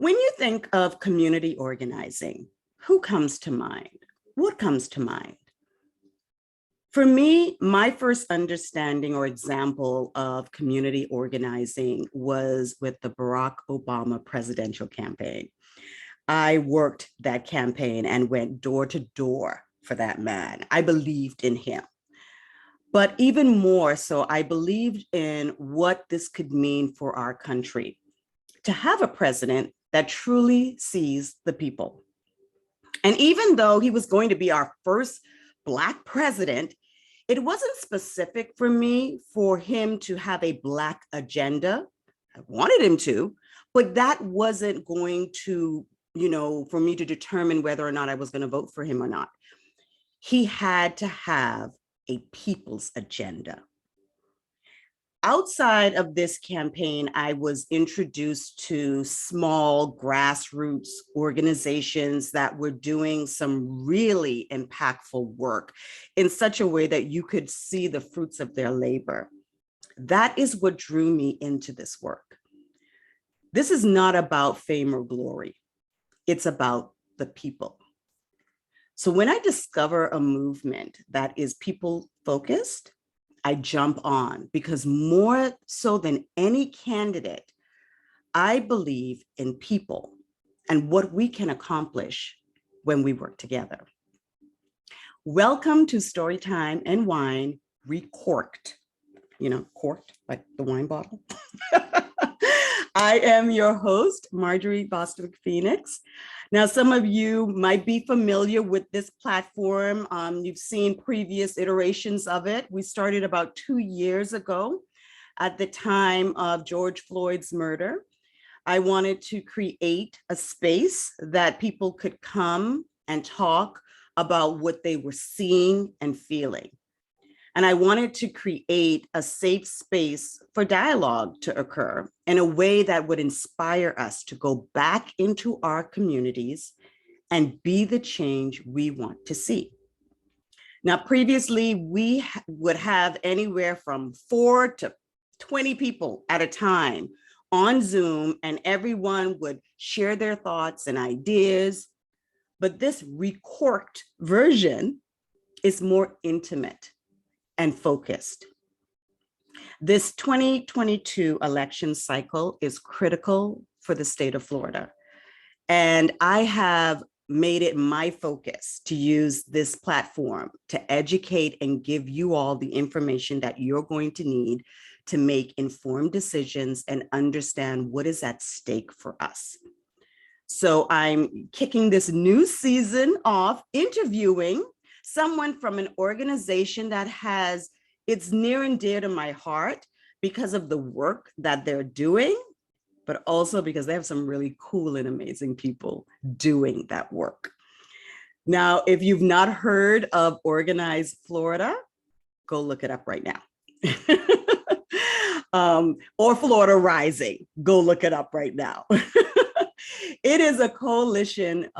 When you think of community organizing, who comes to mind? What comes to mind? For me, my first understanding or example of community organizing was with the Barack Obama presidential campaign. I worked that campaign and went door to door for that man. I believed in him. But even more so, I believed in what this could mean for our country. To have a president that truly sees the people. And even though he was going to be our first Black president, it wasn't specific for me for him to have a Black agenda. I wanted him to, but that wasn't going to, for me to determine whether or not I was going to vote for him or not. He had to have a people's agenda. Outside of this campaign, I was introduced to small grassroots organizations that were doing some really impactful work in such a way that you could see the fruits of their labor. That is what drew me into this work. This is not about fame or glory. It's about the people. So when I discover a movement that is people focused, I jump on, because more so than any candidate, I believe in people and what we can accomplish when we work together. Welcome to Storytime and Wine Recorked. Corked like the wine bottle. I am your host, Marjorie Bostwick Phoenix. Now, some of you might be familiar with this platform. You've seen previous iterations of it. We started about 2 years ago at the time of George Floyd's murder. I wanted to create a space that people could come and talk about what they were seeing and feeling. And I wanted to create a safe space for dialogue to occur in a way that would inspire us to go back into our communities and be the change we want to see. Now, previously, we would have anywhere from 4 to 20 people at a time on Zoom, and everyone would share their thoughts and ideas. But this recorked version is more intimate and focused. This 2022 election cycle is critical for the state of Florida. And I have made it my focus to use this platform to educate and give you all the information that you're going to need to make informed decisions and understand what is at stake for us. So I'm kicking this new season off interviewing someone from an organization that it's near and dear to my heart because of the work that they're doing, but also because they have some really cool and amazing people doing that work. Now, if you've not heard of Organized Florida, go look it up right now. Or Florida Rising, go look it up right now. It is a coalition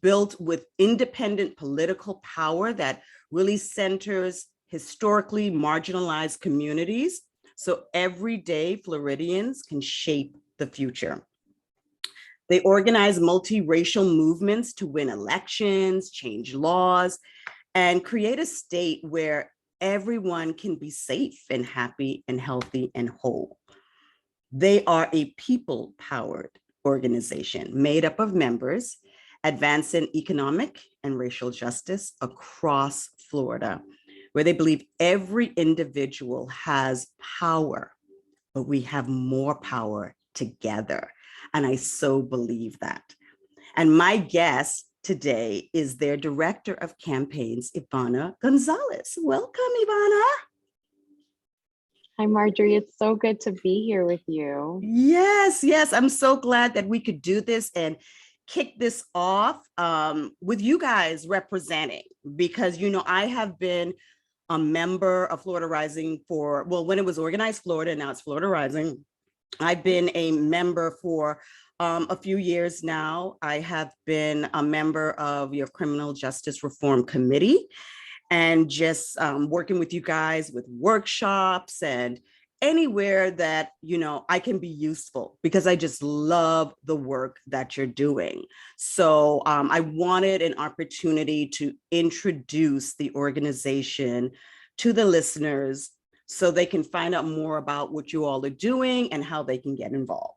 built with independent political power that really centers historically marginalized communities, so everyday Floridians can shape the future. They organize multiracial movements to win elections, change laws, and create a state where everyone can be safe and happy and healthy and whole. They are a people-powered organization made up of members advancing economic and racial justice across Florida, where they believe every individual has power, but we have more power together. And I so believe that. And my guest today is their director of campaigns, Ivanna Gonzalez. Welcome, Ivanna. Hi, Marjorie. It's so good to be here with you. Yes. I'm so glad that we could do this and kick this off with you guys representing, because, I have been a member of Florida Rising when it was Organized Florida, now it's Florida Rising. I've been a member for a few years now. I have been a member of your Criminal Justice Reform Committee, and just working with you guys with workshops and anywhere that, I can be useful, because I just love the work that you're doing. So I wanted an opportunity to introduce the organization to the listeners so they can find out more about what you all are doing and how they can get involved.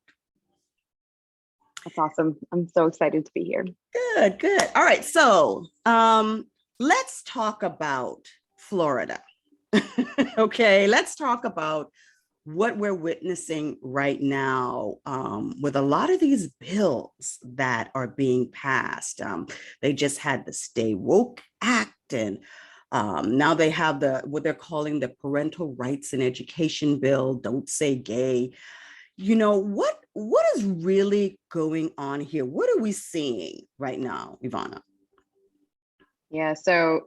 That's awesome. I'm so excited to be here. Good, good. All right. So let's talk about Florida. Okay, let's talk about what we're witnessing right now with a lot of these bills that are being passed. They just had the Stay Woke Act, and now they have what they're calling the Parental Rights and Education Bill, Don't Say Gay. What is really going on here? What are we seeing right now, Ivanna? Yeah, so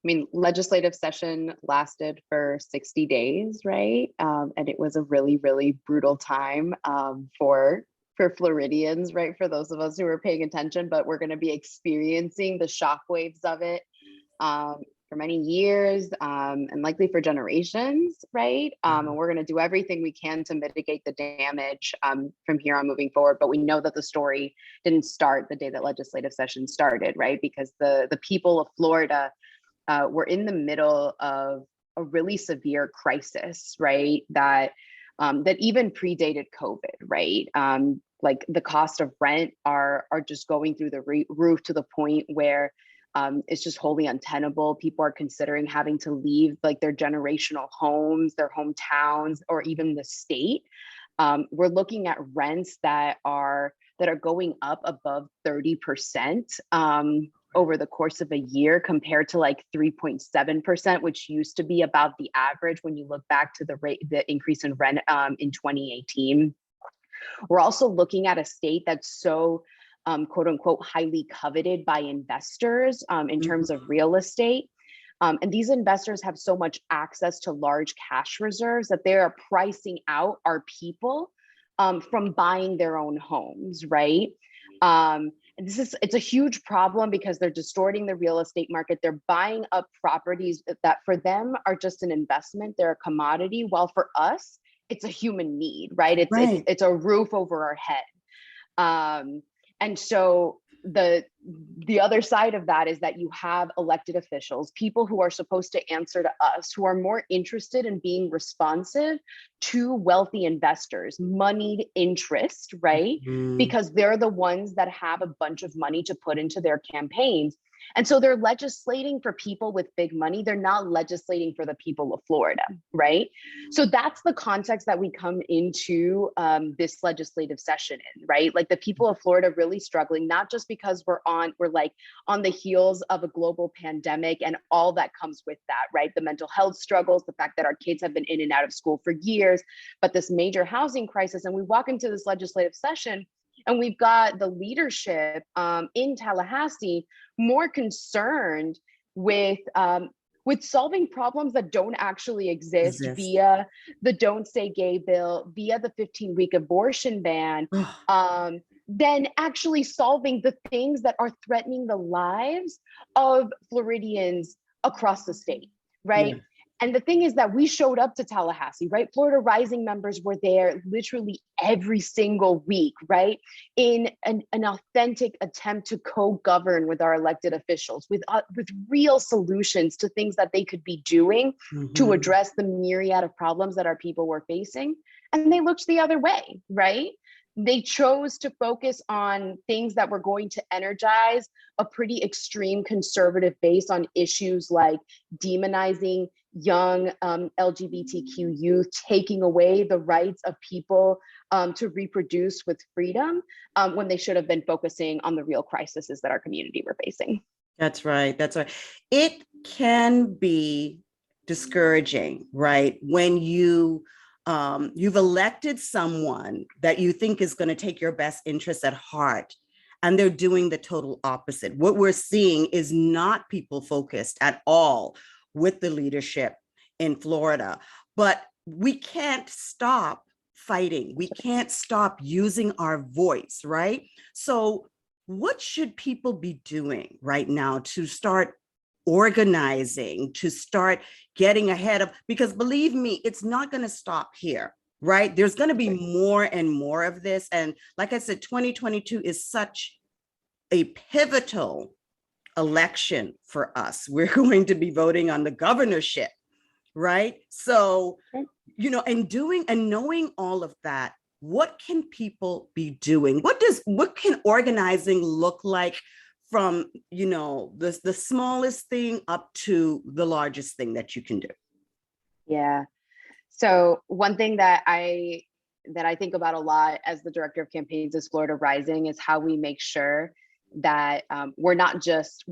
I mean, legislative session lasted for 60 days, right? And it was a really, really brutal time for Floridians, right? For those of us who are paying attention, but we're going to be experiencing the shockwaves of it for many years and likely for generations, right? And we're going to do everything we can to mitigate the damage from here on moving forward. But we know that the story didn't start the day that legislative session started, right? Because the people of Florida we're in the middle of a really severe crisis, right? That even predated COVID, right? Like the cost of rent are just going through the roof to the point where it's just wholly untenable. People are considering having to leave like their generational homes, their hometowns, or even the state. We're looking at rents that are going up above 30%. Over the course of a year, compared to like 3.7%, which used to be about the average when you look back to the increase in rent in 2018. We're also looking at a state that's so quote unquote highly coveted by investors in terms of real estate. And these investors have so much access to large cash reserves that they are pricing out our people from buying their own homes, right? And it's a huge problem because they're distorting the real estate market. They're buying up properties that for them are just an investment. They're a commodity, while for us, it's a human need, right? It's a roof over our head. And so the other side of that is that you have elected officials, people who are supposed to answer to us, who are more interested in being responsive to wealthy investors, moneyed interest, right? Because they're the ones that have a bunch of money to put into their campaigns. And so they're legislating for people with big money. They're not legislating for the people of Florida, right? So that's the context that we come into this legislative session in, right? Like the people of Florida really struggling, not just because we're like on the heels of a global pandemic and all that comes with that, right? The mental health struggles, the fact that our kids have been in and out of school for years, but this major housing crisis. And we walk into this legislative session and we've got the leadership in Tallahassee more concerned with solving problems that don't actually exist via the Don't Say Gay bill, via the 15-week abortion ban, than actually solving the things that are threatening the lives of Floridians across the state, right? Yeah. And the thing is that we showed up to Tallahassee, right? Florida Rising members were there literally every single week, right? In an authentic attempt to co-govern with our elected officials, with real solutions to things that they could be doing to address the myriad of problems that our people were facing. And they looked the other way, right? They chose to focus on things that were going to energize a pretty extreme conservative base on issues like demonizing young LGBTQ youth, taking away the rights of people to reproduce with freedom, when they should have been focusing on the real crises that our community were facing. That's right. That's right. It can be discouraging, right? When you've elected someone that you think is going to take your best interests at heart, and they're doing the total opposite. What we're seeing is not people focused at all with the leadership in Florida, but we can't stop fighting. We can't stop using our voice, right? So what should people be doing right now to start organizing, to start getting ahead of, because believe me, it's not going to stop here, right? There's going to be more and more of this. And like I said, 2022 is such a pivotal election for us. We're going to be voting on the governorship, right? So, and doing and knowing all of that, what can people be doing? What can organizing look like from, the smallest thing up to the largest thing that you can do? Yeah. So one thing that I think about a lot as the director of campaigns is Florida Rising is how we make sure that we're not just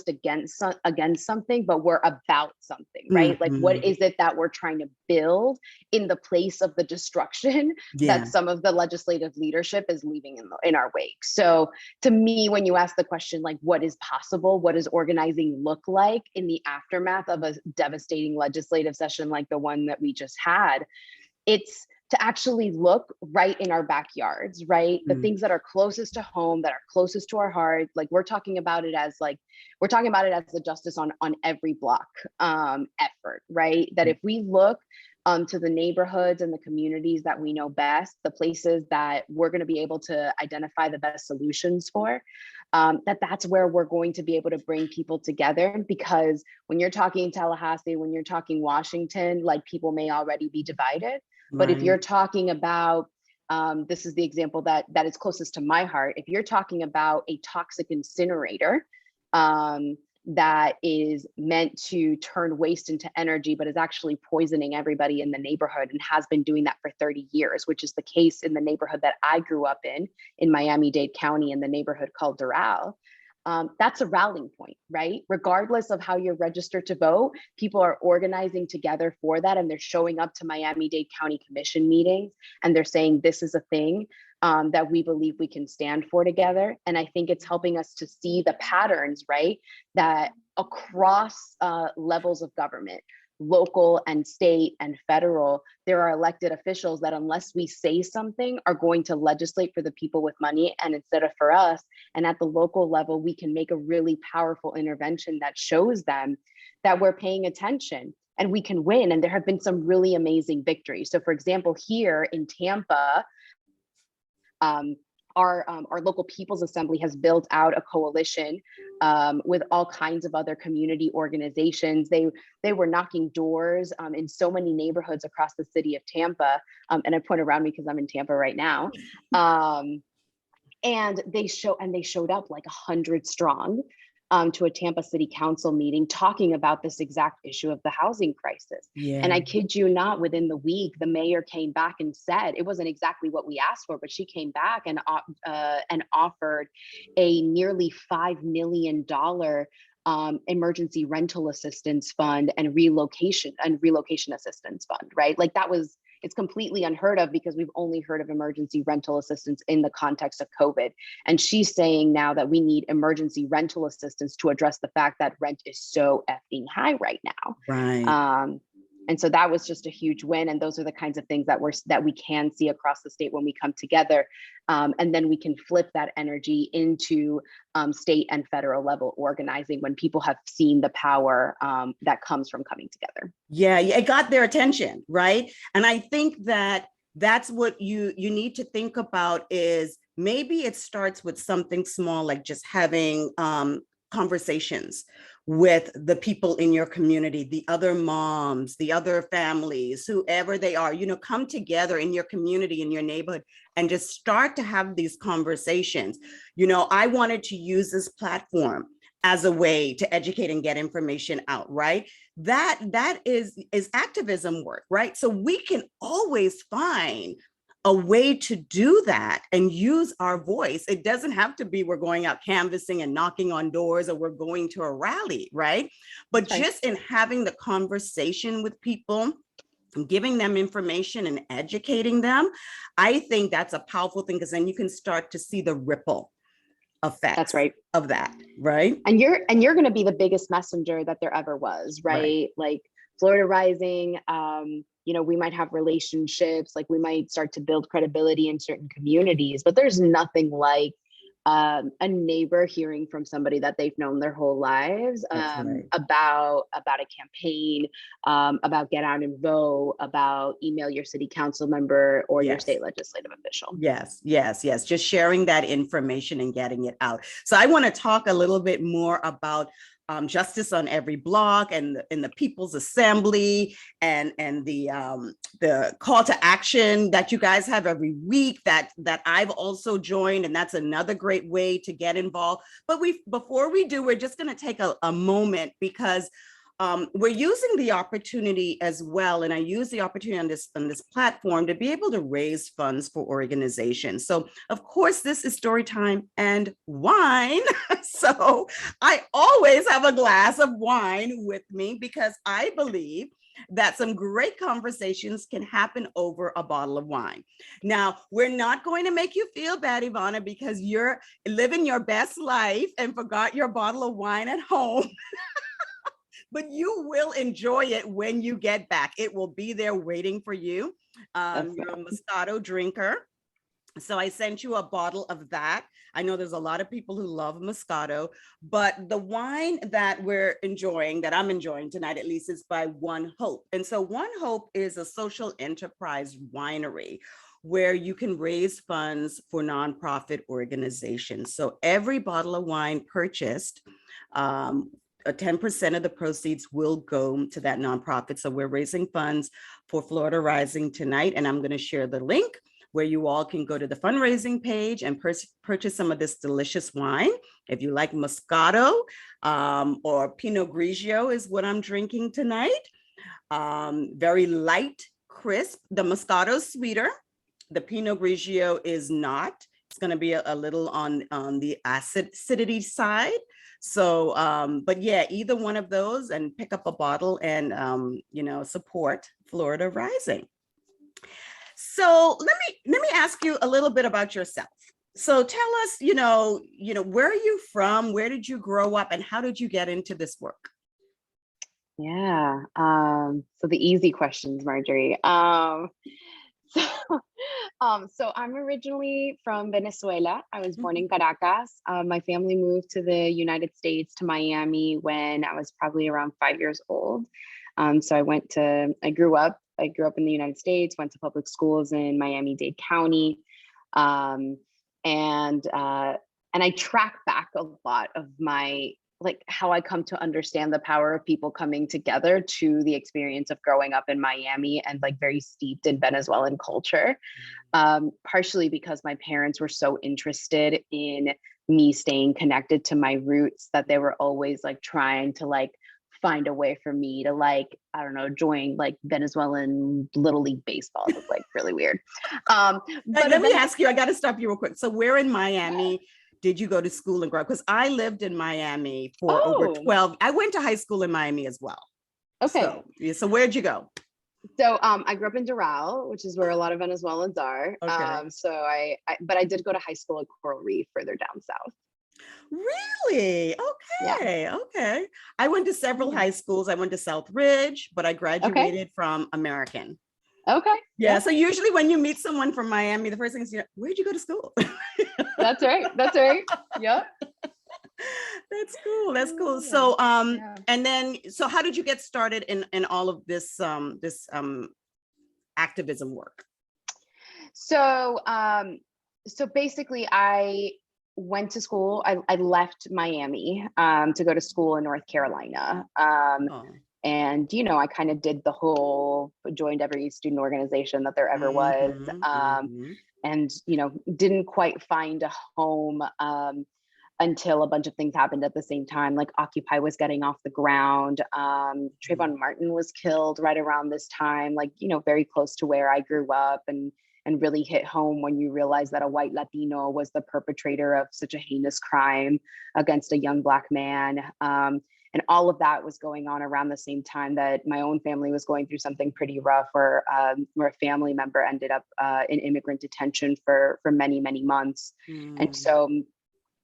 against something, but we're about something, right? Like, what is it that we're trying to build in the place of the destruction that some of the legislative leadership is leaving in our wake? So to me, when you ask the question, like, what is possible, what does organizing look like in the aftermath of a devastating legislative session like the one that we just had, it's to actually look right in our backyards, right? The things that are closest to home, that are closest to our heart. Like, we're talking about it as the justice on every block effort, right? That if we look to the neighborhoods and the communities that we know best, the places that we're going to be able to identify the best solutions for, that's where we're going to be able to bring people together. Because when you're talking Tallahassee, when you're talking Washington, like, people may already be divided. But if you're talking about, this is the example that is closest to my heart. If you're talking about a toxic incinerator that is meant to turn waste into energy, but is actually poisoning everybody in the neighborhood and has been doing that for 30 years, which is the case in the neighborhood that I grew up in Miami-Dade County, in the neighborhood called Doral. That's a rallying point, right? Regardless of how you're registered to vote, people are organizing together for that. And they're showing up to Miami-Dade County Commission meetings, and they're saying, this is a thing that we believe we can stand for together. And I think it's helping us to see the patterns, right? That across levels of government, local and state and federal, there are elected officials that, unless we say something, are going to legislate for the people with money and instead of for us. And at the local level, we can make a really powerful intervention that shows them that we're paying attention and we can win. And there have been some really amazing victories. So for example, here in Tampa, our local People's Assembly has built out a coalition with all kinds of other community organizations. They were knocking doors in so many neighborhoods across the city of Tampa. And I point around me because I'm in Tampa right now. And they showed up like 100 strong to a Tampa City Council meeting talking about this exact issue of the housing crisis. Yeah. And I kid you not, within the week, the mayor came back and said, it wasn't exactly what we asked for, but she came back and offered a nearly $5 million emergency rental assistance fund and relocation assistance fund, right? Like, it's completely unheard of because we've only heard of emergency rental assistance in the context of COVID. And she's saying now that we need emergency rental assistance to address the fact that rent is so effing high right now. Right. And so that was just a huge win. And those are the kinds of things that we can see across the state when we come together. And then we can flip that energy into state and federal level organizing when people have seen the power that comes from coming together. Yeah, it got their attention, right? And I think that's what you need to think about is maybe it starts with something small, like just having conversations with the people in your community, the other moms, the other families, whoever they are, come together in your community, in your neighborhood, and just start to have these conversations. I wanted to use this platform as a way to educate and get information out, right? That is activism work, right? So we can always find a way to do that and use our voice. It doesn't have to be we're going out canvassing and knocking on doors or we're going to a rally, right? But just in having the conversation with people, giving them information and educating them, I think that's a powerful thing, because then you can start to see the ripple effects of that, right? And you're going to be the biggest messenger that there ever was, right? Like Florida Rising, we might have relationships, like we might start to build credibility in certain communities, but there's nothing like a neighbor hearing from somebody that they've known their whole lives, That's right. about a campaign, about get out and vote, about email your city council member or your Yes. state legislative official. Yes, yes, yes. Just sharing that information and getting it out. So I want to talk a little bit more about justice on every block and in the People's Assembly and the call to action that you guys have every week that I've also joined, and that's another great way to get involved. But before we do, we're just going to take a moment because we're using the opportunity as well, and I use the opportunity on this platform to be able to raise funds for organizations. So, of course, this is Storytime and Wine. So I always have a glass of wine with me because I believe that some great conversations can happen over a bottle of wine. Now, we're not going to make you feel bad, Ivanna, because you're living your best life and forgot your bottle of wine at home. But you will enjoy it when you get back. It will be there waiting for you. You're a Moscato drinker. So I sent you a bottle of that. I know there's a lot of people who love Moscato, but the wine that we're enjoying, that I'm enjoying tonight at least, is by One Hope. And so One Hope is a social enterprise winery where you can raise funds for nonprofit organizations. So every bottle of wine purchased, 10% of the proceeds will go to that nonprofit. So we're raising funds for Florida Rising tonight, and I'm going to share the link where you all can go to the fundraising page and purchase some of this delicious wine. If you like Moscato or Pinot Grigio is what I'm drinking tonight. Very light, crisp. The Moscato is sweeter. The Pinot Grigio is not. It's going to be a little on the acidity side. So, but yeah, either one of those, and pick up a bottle and, support Florida Rising. So let me ask you a little bit about yourself. So tell us, where are you from? Where did you grow up, and how did you get into this work? Yeah. So the easy questions, Marjorie. So, so I'm originally from Venezuela. I was born in Caracas. My family moved to the United States, to Miami, when I was probably around 5 years old. So I grew up in the United States, went to public schools in Miami-Dade County. And I track back a lot of my, like, how I come to understand the power of people coming together to the experience of growing up in Miami and like very steeped in Venezuelan culture. Partially because my parents were so interested in me staying connected to my roots that they were always like trying to like find a way for me to, like, I don't know, join like Venezuelan Little League Baseball. It was like really weird. But let me ask you, I got to stop you real quick. So where in Miami did you go to school and grow up? Because I lived in Miami for over 12. I went to high school in Miami as well. Okay. So where'd you go? So I grew up in Doral, which is where a lot of Venezuelans are. Okay. But I did go to high school at Coral Reef further down south. Really? Okay. Yeah. Okay. I went to several high schools. I went to South Ridge, but I graduated from American. Okay. Yeah. So usually when you meet someone from Miami, the first thing is, where'd you go to school? That's right. That's right. Yep. That's cool. That's cool. So, and then, so how did you get started in all of this, activism work? So, so basically I went to school. I left Miami, to go to school in North Carolina. And, I kind of did joined every student organization that there ever was. And, didn't quite find a home, until a bunch of things happened at the same time. Like Occupy was getting off the ground. Trayvon Martin was killed right around this time, like, very close to where I grew up, and really hit home when you realize that a white Latino was the perpetrator of such a heinous crime against a young Black man. And all of that was going on around the same time that my own family was going through something pretty rough, where a family member ended up in immigrant detention for many, many months. And so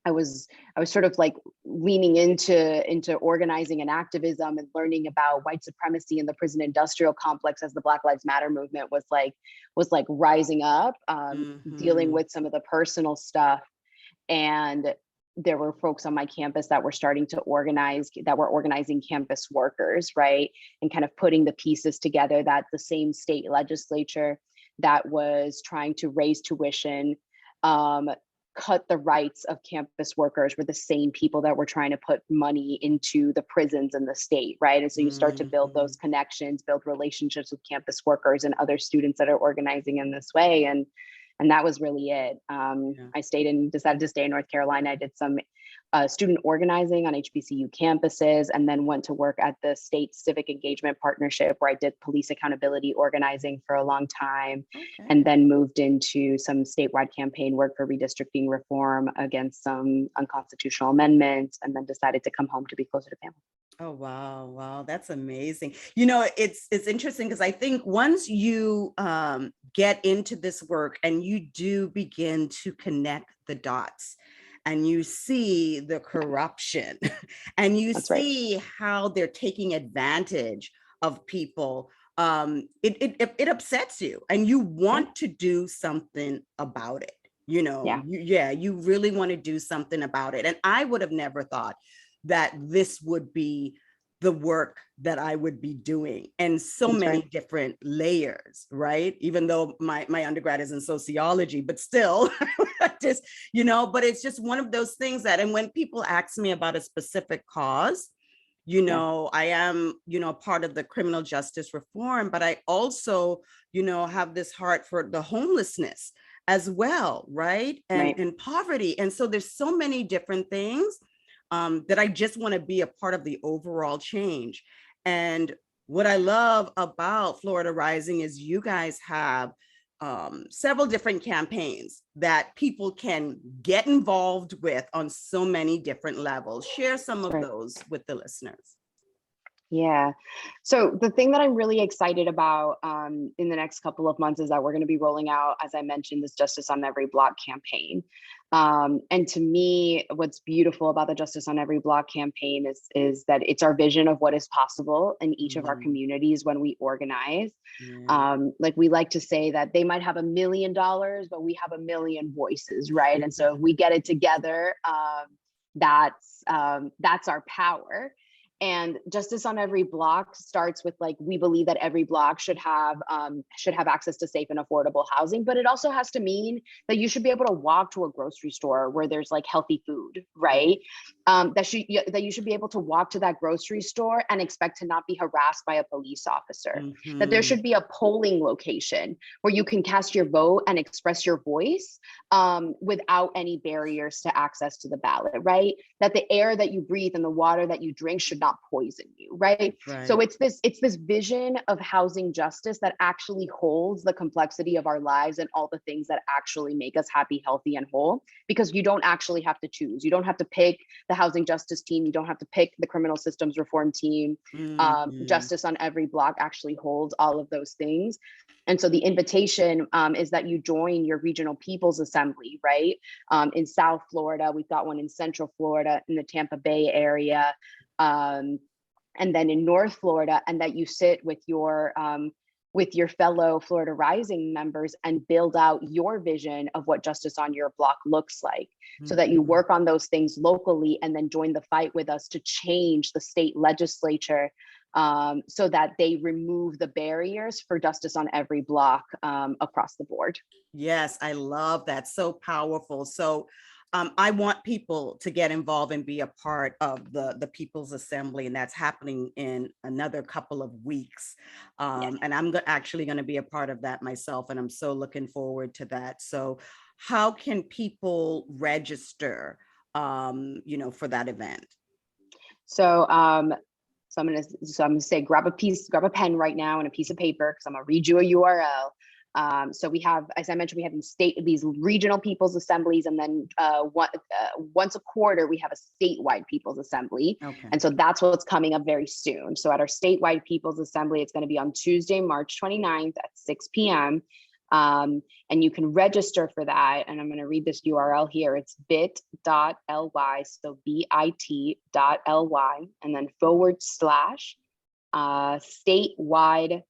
I was sort of like leaning into organizing and activism and learning about white supremacy in the prison industrial complex as the Black Lives Matter movement was rising up, dealing with some of the personal stuff. And there were folks on my campus that were starting to organize, that were organizing campus workers, right? And kind of putting the pieces together that the same state legislature that was trying to raise tuition, cut the rights of campus workers, were the same people that were trying to put money into the prisons in the state, right? And so you start to build those connections, build relationships with campus workers and other students that are organizing in this way. And that was really it. I decided to stay in North Carolina. I did some student organizing on HBCU campuses, and then went to work at the State Civic Engagement Partnership, where I did police accountability organizing for a long time, and then moved into some statewide campaign work for redistricting reform against some unconstitutional amendments, and then decided to come home to be closer to family. Oh, wow. Wow. That's amazing. You know, it's interesting because I think once you get into this work and you do begin to connect the dots and you see the corruption and you That's right. see how they're taking advantage of people, it upsets you and you want to do something about it. You know, you really want to do something about it. And I would have never thought that this would be the work that I would be doing, and so many different layers, right? Even though my undergrad is in sociology, but still, just, you know, but it's just one of those things that, and when people ask me about a specific cause, you know, I am, you know, part of the criminal justice reform, but I also, you know, have this heart for the homelessness as well, right? And poverty. And so there's so many different things that I just want to be a part of the overall change. And what I love about Florida Rising is you guys have several different campaigns that people can get involved with on so many different levels. Share some of those with the listeners. Yeah. So the thing that I'm really excited about in the next couple of months is that we're going to be rolling out, as I mentioned, this Justice on Every Block campaign. And to me, what's beautiful about the Justice on Every Block campaign is that it's our vision of what is possible in each of our communities when we organize. Like we like to say that they might have $1 million, but we have 1 million voices, right? And so if we get it together, that's our power. And Justice on Every Block starts with, like, we believe that every block should have access to safe and affordable housing, but it also has to mean that you should be able to walk to a grocery store where there's like healthy food, right? That you should be able to walk to that grocery store and expect to not be harassed by a police officer. That there should be a polling location where you can cast your vote and express your voice without any barriers to access to the ballot, right? That the air that you breathe and the water that you drink should not poison you, right? So it's this vision of housing justice that actually holds the complexity of our lives and all the things that actually make us happy, healthy, and whole, because you don't actually have to choose. You don't have to pick the housing justice team. You don't have to pick the criminal systems reform team. Justice on Every Block actually holds all of those things. And so the invitation is that you join your regional people's assembly, right? In South Florida, we've got one in Central Florida, in the Tampa Bay area, and then in North Florida, and that you sit with your fellow Florida Rising members and build out your vision of what justice on your block looks like, so that you work on those things locally and then join the fight with us to change the state legislature so that they remove the barriers for justice on every block across the board. Yes, I love that. So powerful. So I want people to get involved and be a part of the People's Assembly, and that's happening in another couple of weeks. And I'm actually going to be a part of that myself, and I'm so looking forward to that. So how can people register, you know, for that event? So I'm gonna say grab a pen right now and a piece of paper, because I'm gonna read you a URL. So we have, as I mentioned, we have these regional people's assemblies, and then once a quarter we have a statewide people's assembly. And so that's what's coming up very soon. So at our statewide people's assembly, it's going to be on Tuesday, March 29th at 6 p.m. And you can register for that. And I'm going to read this URL here. It's bit.ly, so bit.ly, and then / statewide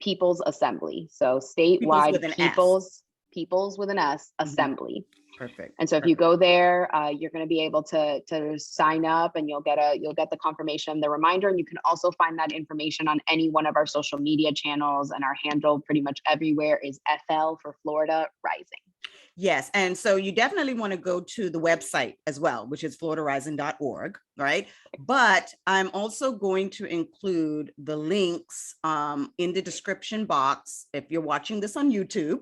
people's assembly. So statewide people's Peoples with an S, Assembly. Perfect. And so if you go there, you're going to be able to sign up, and you'll get the confirmation, the reminder, and you can also find that information on any one of our social media channels. And our handle pretty much everywhere is FL for Florida Rising. Yes. And so you definitely want to go to the website as well, which is floridarising.org, right? But I'm also going to include the links in the description box if you're watching this on YouTube.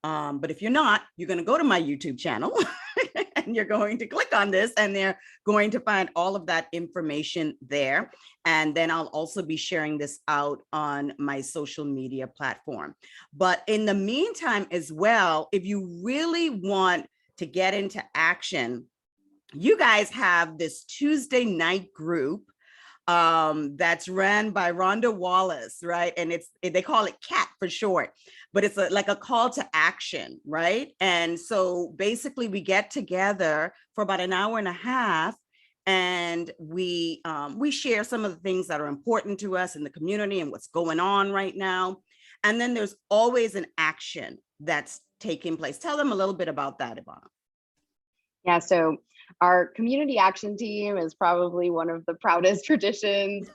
But if you're not, you're going to go to my YouTube channel and you're going to click on this, and they're going to find all of that information there. And then I'll also be sharing this out on my social media platform. But in the meantime as well, if you really want to get into action, you guys have this Tuesday night group that's ran by Rhonda Wallace, right? And they call it CAT for short, but it's like a call to action, right? And so basically we get together for about an hour and a half, and we share some of the things that are important to us in the community and what's going on right now. And then there's always an action that's taking place. Tell them a little bit about that, Ivanna. Yeah, so our community action team is probably one of the proudest traditions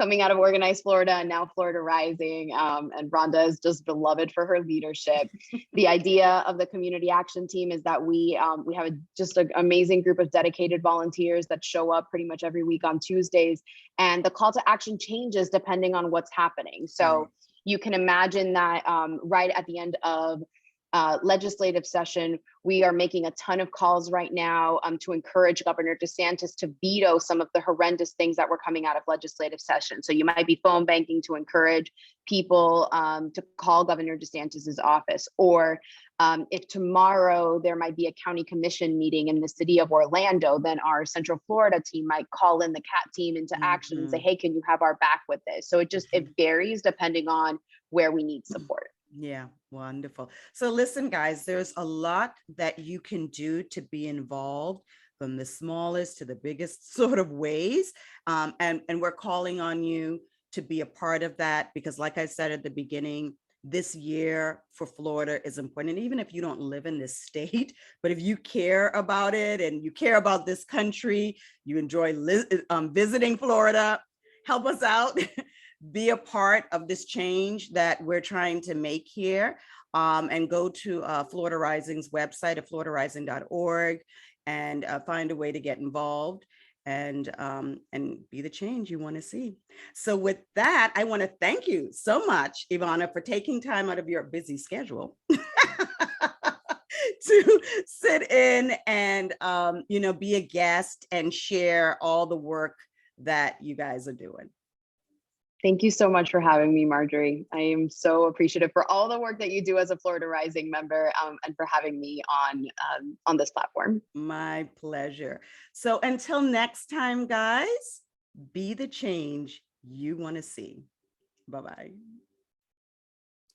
coming out of Organized Florida and now Florida Rising. And Rhonda is just beloved for her leadership. The idea of the community action team is that we have just an amazing group of dedicated volunteers that show up pretty much every week on Tuesdays. And the call to action changes depending on what's happening. So you can imagine that right at the end of legislative session, we are making a ton of calls right now to encourage Governor DeSantis to veto some of the horrendous things that were coming out of legislative session. So you might be phone banking to encourage people to call Governor DeSantis's office, or if tomorrow there might be a county commission meeting in the city of Orlando, then our Central Florida team might call in the CAT team into action and say, hey, can you have our back with this? So it varies depending on where we need support. Yeah, wonderful. So listen, guys, there's a lot that you can do to be involved, from the smallest to the biggest sort of ways. And we're calling on you to be a part of that, because like I said at the beginning, this year for Florida is important. And even if you don't live in this state, but if you care about it and you care about this country, you enjoy visiting Florida, help us out. Be a part of this change that we're trying to make here, and go to Florida Rising's website at floridarising.org and find a way to get involved and be the change you want to see. So with that, I want to thank you so much, Ivanna, for taking time out of your busy schedule to sit in and be a guest and share all the work that you guys are doing. Thank you so much for having me, Marjorie. I am so appreciative for all the work that you do as a Florida Rising member, and for having me on this platform. My pleasure. So until next time, guys, be the change you want to see. Bye-bye.